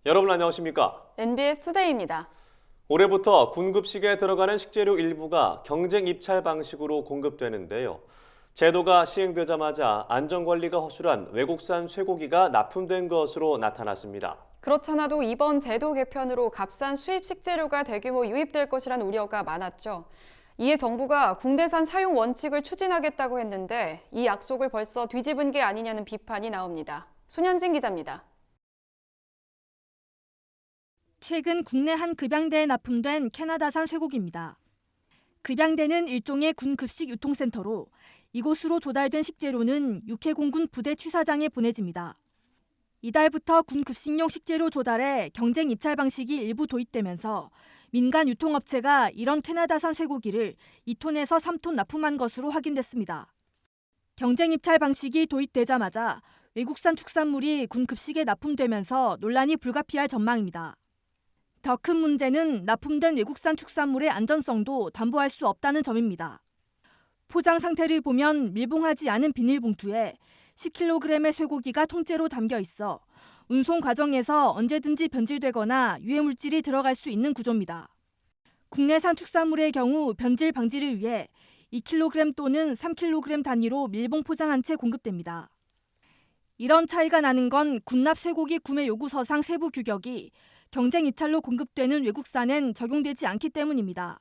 여러분 안녕하십니까? NBS 투데이입니다. 올해부터 군급식에 들어가는 식재료 일부가 경쟁 입찰 방식으로 공급되는데요. 제도가 시행되자마자 안전관리가 허술한 외국산 쇠고기가 납품된 것으로 나타났습니다. 그렇잖아도 이번 제도 개편으로 값싼 수입 식재료가 대규모 유입될 것이란 우려가 많았죠. 이에 정부가 국내산 사용 원칙을 추진하겠다고 했는데 이 약속을 벌써 뒤집은 게 아니냐는 비판이 나옵니다. 손현진 기자입니다. 최근 국내 한 급양대에 납품된 캐나다산 쇠고기입니다. 급양대는 일종의 군 급식 유통센터로 이곳으로 조달된 식재료는 육해공군 부대 취사장에 보내집니다. 이달부터 군 급식용 식재료 조달에 경쟁 입찰 방식이 일부 도입되면서 민간 유통업체가 이런 캐나다산 쇠고기를 2톤에서 3톤 납품한 것으로 확인됐습니다. 경쟁 입찰 방식이 도입되자마자 외국산 축산물이 군 급식에 납품되면서 논란이 불가피할 전망입니다. 더 큰 문제는 납품된 외국산 축산물의 안전성도 담보할 수 없다는 점입니다. 포장 상태를 보면 밀봉하지 않은 비닐봉투에 10kg의 쇠고기가 통째로 담겨 있어 운송 과정에서 언제든지 변질되거나 유해물질이 들어갈 수 있는 구조입니다. 국내산 축산물의 경우 변질 방지를 위해 2kg 또는 3kg 단위로 밀봉 포장한 채 공급됩니다. 이런 차이가 나는 건 군납 쇠고기 구매 요구서상 세부 규격이 경쟁 입찰로 공급되는 외국산엔 적용되지 않기 때문입니다.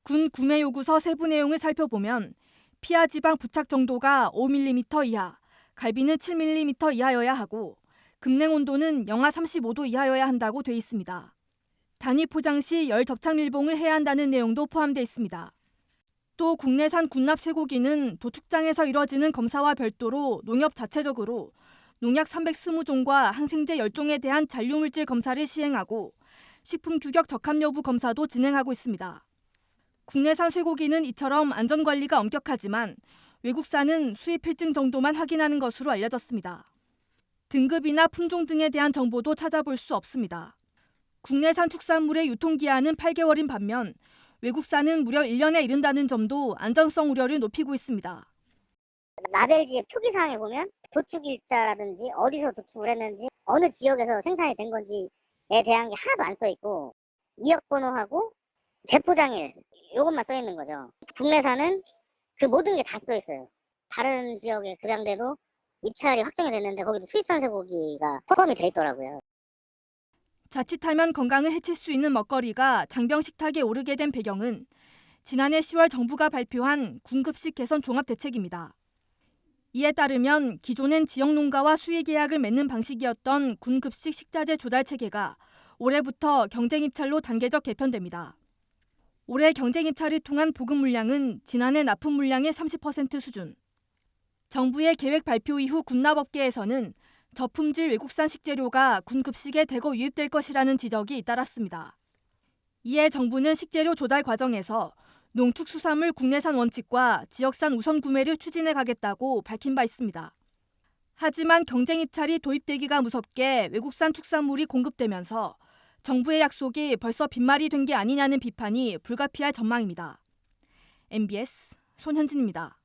군 구매 요구서 세부 내용을 살펴보면 피하 지방 부착 정도가 5mm 이하, 갈비는 7mm 이하여야 하고 급냉 온도는 영하 35도 이하여야 한다고 돼 있습니다. 단위 포장 시 열 접착 밀봉을 해야 한다는 내용도 포함되어 있습니다. 또 국내산 군납 쇠고기는 도축장에서 이뤄지는 검사와 별도로 농협 자체적으로 농약 320종과 항생제 10종에 대한 잔류물질 검사를 시행하고 식품 규격 적합 여부 검사도 진행하고 있습니다. 국내산 쇠고기는 이처럼 안전관리가 엄격하지만 외국산은 수입 필증 정도만 확인하는 것으로 알려졌습니다. 등급이나 품종 등에 대한 정보도 찾아볼 수 없습니다. 국내산 축산물의 유통기한은 8개월인 반면 외국산은 무려 1년에 이른다는 점도 안전성 우려를 높이고 있습니다. 라벨지의 표기사항에 보면 도축 일자라든지 어디서 도축을 했는지 어느 지역에서 생산이 된 건지에 대한 게 하나도 안 써 있고 이역번호하고 제포장일 이것만 써 있는 거죠. 국내산은 그 모든 게 다 써 있어요. 다른 지역의 급양대도 입찰이 확정이 됐는데 거기도 수입산 쇠고기가 포함이 돼 있더라고요. 자칫하면 건강을 해칠 수 있는 먹거리가 장병 식탁에 오르게 된 배경은 지난해 10월 정부가 발표한 군급식 개선 종합대책입니다. 이에 따르면 기존엔 지역 농가와 수의 계약을 맺는 방식이었던 군급식 식자재 조달 체계가 올해부터 경쟁 입찰로 단계적 개편됩니다. 올해 경쟁 입찰을 통한 보급 물량은 지난해 납품 물량의 30% 수준. 정부의 계획 발표 이후 군납업계에서는 저품질 외국산 식재료가 군급식에 대거 유입될 것이라는 지적이 잇따랐습니다. 이에 정부는 식재료 조달 과정에서 농축수산물 국내산 원칙과 지역산 우선 구매를 추진해 가겠다고 밝힌 바 있습니다. 하지만 경쟁 입찰이 도입되기가 무섭게 외국산 축산물이 공급되면서 정부의 약속이 벌써 빈말이 된 게 아니냐는 비판이 불가피할 전망입니다. NBS 손현진입니다.